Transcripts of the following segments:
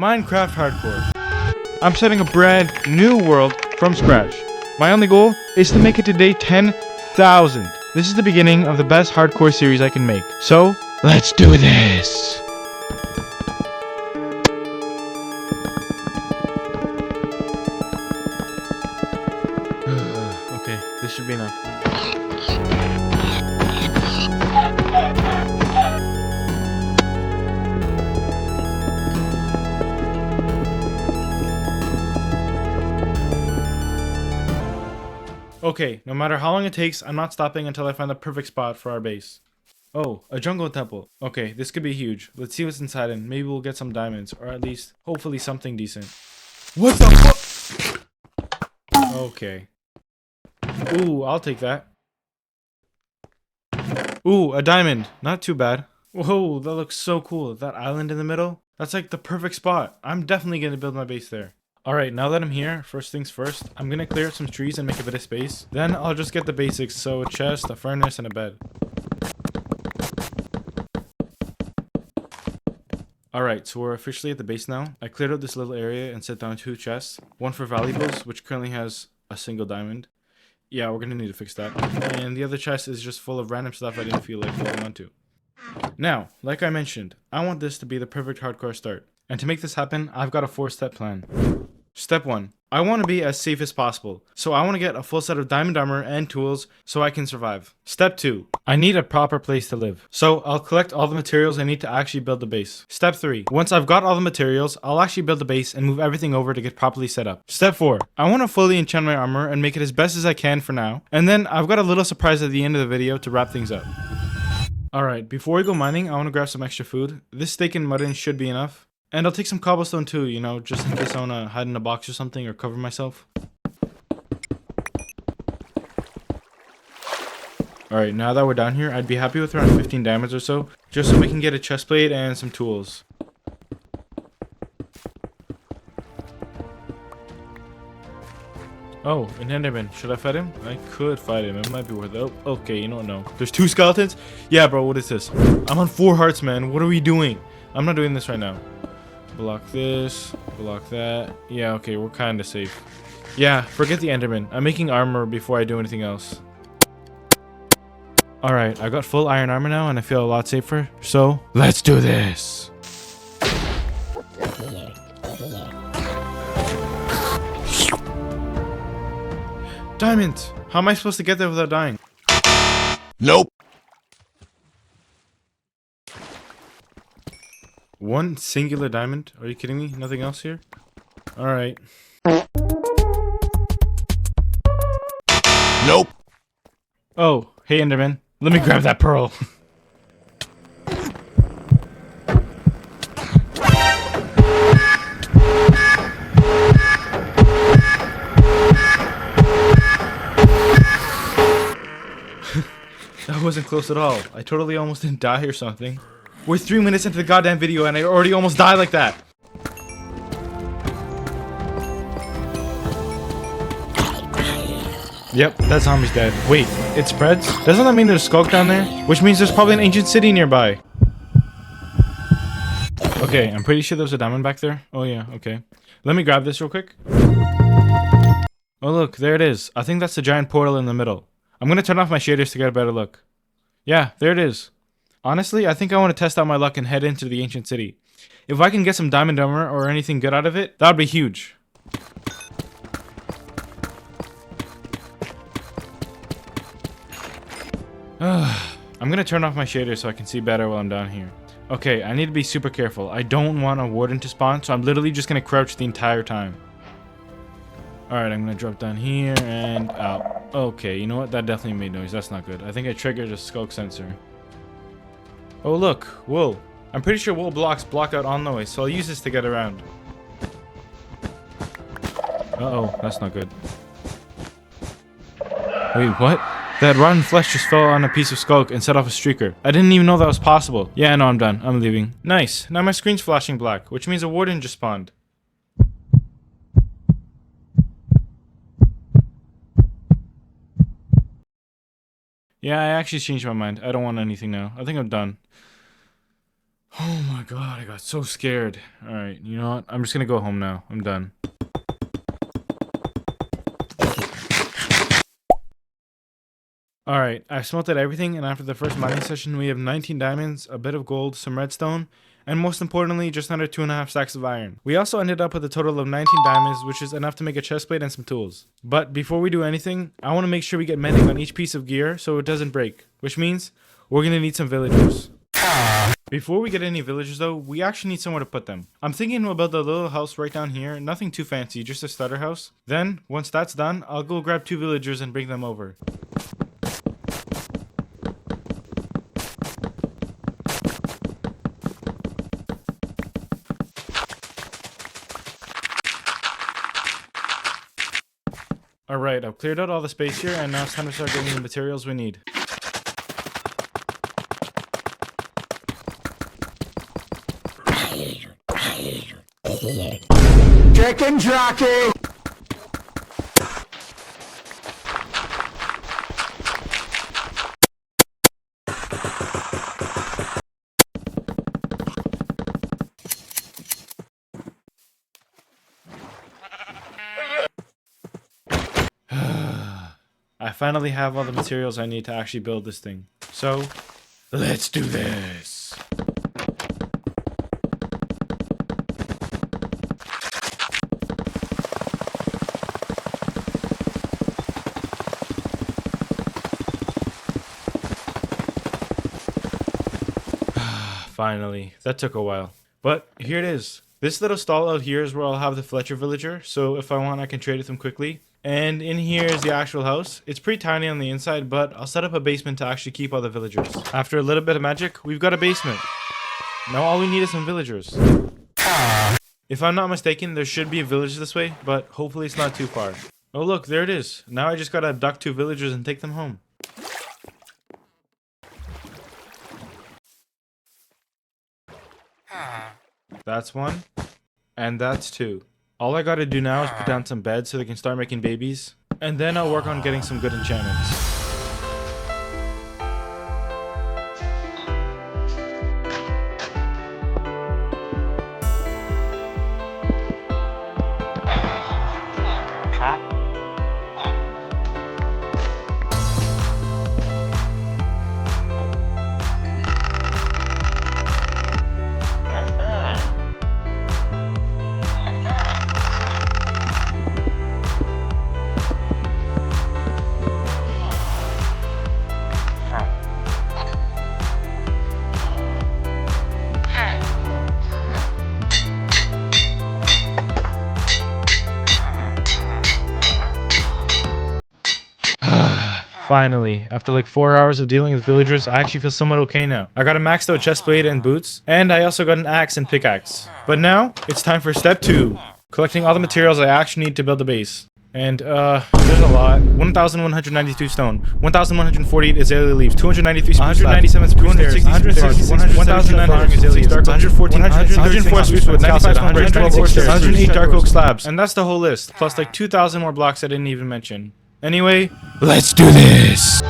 Minecraft Hardcore. I'm setting a brand new world from scratch. My only goal is to make it to day 10,000. This is the beginning of the best hardcore series I can make. So, let's do this! Okay, this should be enough. Okay, no matter how long it takes, I'm not stopping until I find the perfect spot for our base. Oh, a jungle temple. Okay, this could be huge. Let's see what's inside and maybe we'll get some diamonds, or at least, hopefully something decent. What the fuck? Okay. Ooh, I'll take that. Ooh, a diamond. Not too bad. Whoa, that looks so cool. That island in the middle? That's like the perfect spot. I'm definitely gonna build my base there. Alright, now that I'm here, first things first, I'm gonna clear up some trees and make a bit of space. Then I'll just get the basics, so a chest, a furnace, and a bed. Alright, so we're officially at the base now. I cleared out this little area and set down 2 chests. One for valuables, which currently has a single diamond. Yeah, we're gonna need to fix that. And the other chest is just full of random stuff I didn't feel like holding on to. Now, like I mentioned, I want this to be the perfect hardcore start. And to make this happen, I've got a 4-step plan. Step 1. I want to be as safe as possible, so I want to get a full set of diamond armor and tools so I can survive. Step 2. I need a proper place to live, so I'll collect all the materials I need to actually build the base. Step 3. Once I've got all the materials, I'll actually build the base and move everything over to get properly set up. Step 4. I want to fully enchant my armor and make it as best as I can for now, and then I've got a little surprise at the end of the video to wrap things up. Alright, before we go mining, I want to grab some extra food. This steak and mutton should be enough. And I'll take some cobblestone too, you know, just in case I want to hide in a box or something or cover myself. Alright, now that we're down here, I'd be happy with around 15 diamonds or so, just so we can get a chest plate and some tools. Oh, an enderman. Should I fight him? I could fight him. It might be worth it. Oh, okay, you don't know. There's 2 skeletons? Yeah, bro, what is this? I'm on 4 hearts, man. What are we doing? I'm not doing this right now. Block this, block that. Yeah, okay, we're kind of safe. Yeah, forget the enderman. I'm making armor before I do anything else. Alright, I got full iron armor now and I feel a lot safer. So, let's do this! Diamonds! How am I supposed to get there without dying? Nope. 1 singular diamond? Are you kidding me? Nothing else here? Alright. Nope. Oh, hey enderman. Let me grab that pearl. That wasn't close at all. I totally almost didn't die or something. We're 3 minutes into the goddamn video and I already almost died like that. Yep, that zombie's dead. Wait, it spreads? Doesn't that mean there's a skulk down there? Which means there's probably an ancient city nearby. Okay, I'm pretty sure there's a diamond back there. Oh yeah, okay. Let me grab this real quick. Oh look, there it is. I think that's the giant portal in the middle. I'm gonna turn off my shaders to get a better look. Yeah, there it is. Honestly, I think I want to test out my luck and head into the ancient city. If I can get some diamond armor or anything good out of it, that would be huge. I'm gonna turn off my shader so I can see better while I'm down here. Okay, I need to be super careful. I don't want a warden to spawn, so I'm literally just gonna crouch the entire time. Alright, I'm gonna drop down here and out. Okay, you know what? That definitely made noise. That's not good. I think I triggered a skulk sensor. Oh look, wool. I'm pretty sure wool blocks block out all noise, so I'll use this to get around. Uh-oh, that's not good. Wait, what? That rotten flesh just fell on a piece of skulk and set off a streaker. I didn't even know that was possible. Yeah, no, I'm done. I'm leaving. Nice. Now my screen's flashing black, which means a warden just spawned. Yeah, I actually changed my mind. I don't want anything now. I think I'm done. Oh my god, I got so scared. Alright, you know what? I'm just gonna go home now. I'm done. Alright, I've smelted everything, and after the first mining session, we have 19 diamonds, a bit of gold, some redstone, and most importantly, just under 2.5 stacks of iron. We also ended up with a total of 19 diamonds, which is enough to make a chestplate and some tools. But before we do anything, I want to make sure we get mending on each piece of gear so it doesn't break, which means we're gonna need some villagers. Before we get any villagers though, we actually need somewhere to put them. I'm thinking we'll build a little house right down here, nothing too fancy, just a starter house. Then, once that's done, I'll go grab 2 villagers and bring them over. Alright, I've cleared out all the space here, and now it's time to start getting the materials we need. Chicken jockey! I finally have all the materials I need to actually build this thing. So, let's do this! Finally. That took a while. But here it is. This little stall out here is where I'll have the Fletcher villager, so if I want I can trade with him quickly. And in here is the actual house. It's pretty tiny on the inside, but I'll set up a basement to actually keep all the villagers. After a little bit of magic, we've got a basement. Now all we need is some villagers. If I'm not mistaken, there should be a village this way, but hopefully it's not too far. Oh look, there it is. Now I just gotta abduct 2 villagers and take them home. That's 1. And that's 2. All I gotta do now is put down some beds so they can start making babies. And then I'll work on getting some good enchantments. Finally, after like 4 hours of dealing with villagers, I actually feel somewhat okay now. I got a maxed out chestplate and boots, and I also got an axe and pickaxe. But now, it's time for step 2. Collecting all the materials I actually need to build the base. And, there's a lot. 1,192 stone, 1,148 azalea leaves, 293 spruce 197 spruce stairs, 166 1,900 azalea dark 114 104 spruce wood, 95 stone bridge, 108 dark oak slabs. And that's the whole list, plus like 2,000 more blocks I didn't even mention. Anyway, let's do this!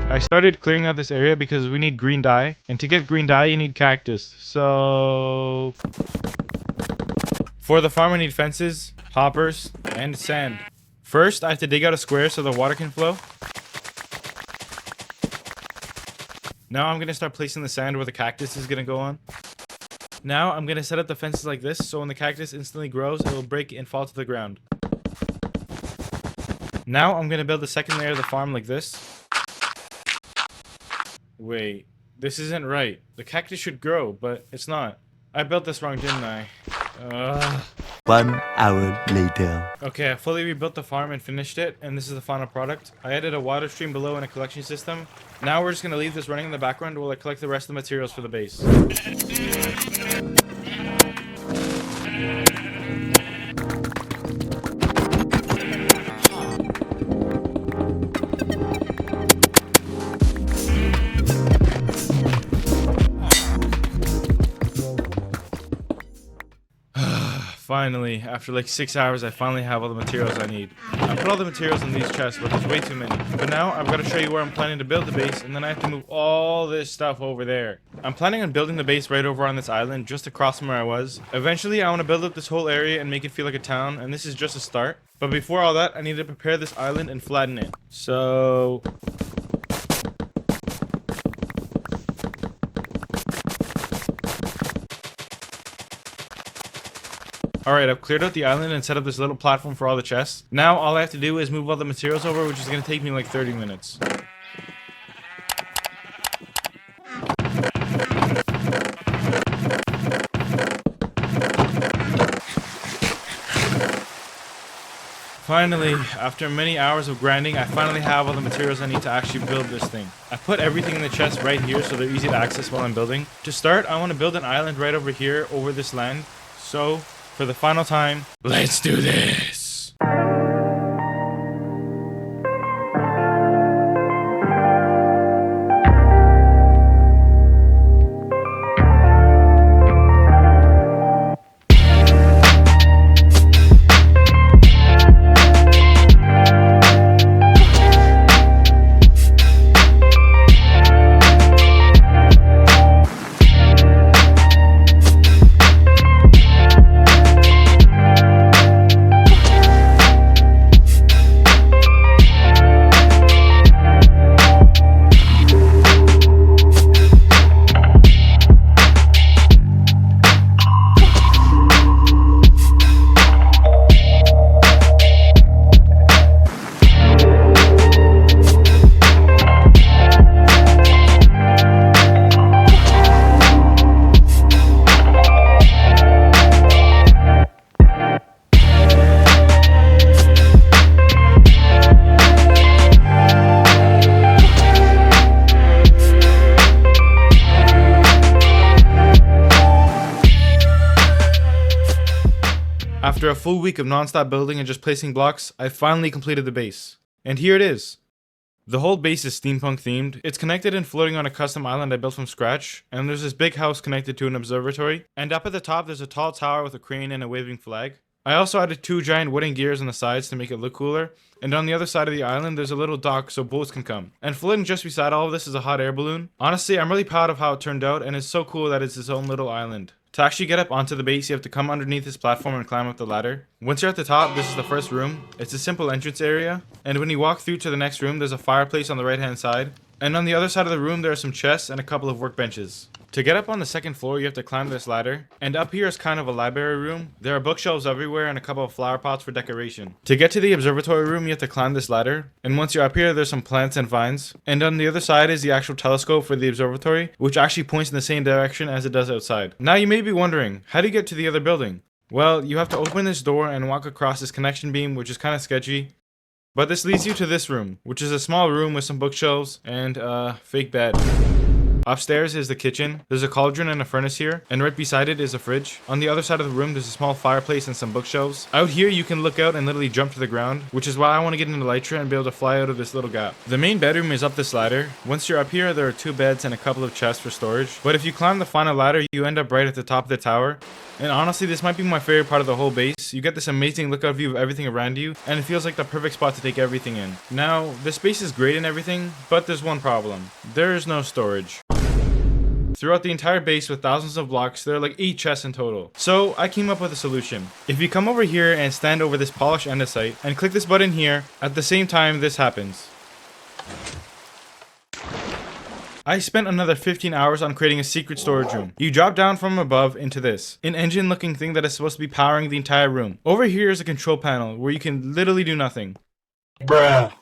I started clearing out this area because we need green dye, and to get green dye you need cactus, so... For the farm I need fences, hoppers, and sand. First, I have to dig out a square so the water can flow. Now I'm going to start placing the sand where the cactus is going to go on. Now I'm going to set up the fences like this, so when the cactus instantly grows, it will break and fall to the ground. Now I'm going to build the second layer of the farm like this. Wait, this isn't right. The cactus should grow, but it's not. I built this wrong, didn't I? Ugh. 1 hour later. Okay, I fully rebuilt the farm and finished it, and this is the final product. I added a water stream below and a collection system. Now we're just gonna leave this running in the background while I collect the rest of the materials for the base. Finally, after like 6 hours, I finally have all the materials I need. I put all the materials in these chests, but there's way too many. But now, I've got to show you where I'm planning to build the base, and then I have to move all this stuff over there. I'm planning on building the base right over on this island, just across from where I was. Eventually, I want to build up this whole area and make it feel like a town, and this is just a start. But before all that, I need to prepare this island and flatten it. So... Alright, I've cleared out the island and set up this little platform for all the chests. Now, all I have to do is move all the materials over, which is going to take me like 30 minutes. Finally, after many hours of grinding, I finally have all the materials I need to actually build this thing. I put everything in the chest right here so they're easy to access while I'm building. To start, I want to build an island right over here, over this land. So... for the final time, let's do this! After a full week of non-stop building and just placing blocks, I finally completed the base. And here it is. The whole base is steampunk themed. It's connected and floating on a custom island I built from scratch, and there's this big house connected to an observatory, and up at the top there's a tall tower with a crane and a waving flag. I also added 2 giant wooden gears on the sides to make it look cooler, and on the other side of the island there's a little dock so boats can come. And floating just beside all of this is a hot air balloon. Honestly, I'm really proud of how it turned out, and it's so cool that it's its own little island. To actually get up onto the base, you have to come underneath this platform and climb up the ladder. Once you're at the top, this is the first room. It's a simple entrance area, and when you walk through to the next room, there's a fireplace on the right hand side. And on the other side of the room, there are some chests and a couple of workbenches. To get up on the second floor, you have to climb this ladder. And up here is kind of a library room. There are bookshelves everywhere and a couple of flower pots for decoration. To get to the observatory room, you have to climb this ladder. And once you're up here, there's some plants and vines. And on the other side is the actual telescope for the observatory, which actually points in the same direction as it does outside. Now you may be wondering, how do you get to the other building? Well, you have to open this door and walk across this connection beam, which is kind of sketchy. But this leads you to this room, which is a small room with some bookshelves and a fake bed. Upstairs is the kitchen. There's a cauldron and a furnace here, and right beside it is a fridge. On the other side of the room, there's a small fireplace and some bookshelves. Out here, you can look out and literally jump to the ground, which is why I want to get into Elytra and be able to fly out of this little gap. The main bedroom is up this ladder. Once you're up here, there are 2 beds and a couple of chests for storage. But if you climb the final ladder, you end up right at the top of the tower. And honestly, this might be my favorite part of the whole base. You get this amazing lookout view of everything around you, and it feels like the perfect spot to take everything in. Now, this base is great and everything, but there's one problem. There is no storage. Throughout the entire base with thousands of blocks, there are like 8 chests in total. So I came up with a solution. If you come over here and stand over this polished andesite and click this button here, at the same time this happens. I spent another 15 hours on creating a secret storage room. You drop down from above into this, an engine looking thing that is supposed to be powering the entire room. Over here is a control panel where you can literally do nothing. Bruh.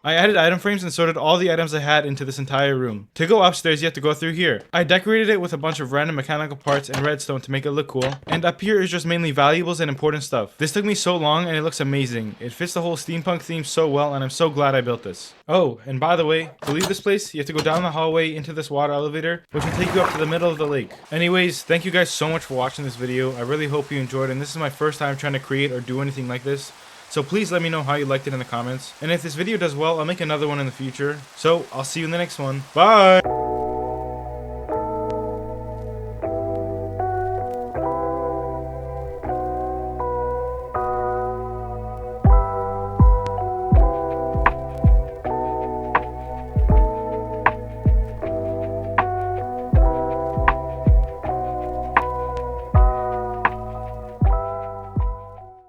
I added item frames and sorted all the items I had into this entire room. To go upstairs, you have to go through here. I decorated it with a bunch of random mechanical parts and redstone to make it look cool. And up here is just mainly valuables and important stuff. This took me so long and it looks amazing. It fits the whole steampunk theme so well and I'm so glad I built this. Oh, and by the way, to leave this place, you have to go down the hallway into this water elevator, which will take you up to the middle of the lake. Anyways, thank you guys so much for watching this video. I really hope you enjoyed, and this is my first time trying to create or do anything like this. So please let me know how you liked it in the comments. And if this video does well, I'll make another one in the future. So I'll see you in the next one. Bye!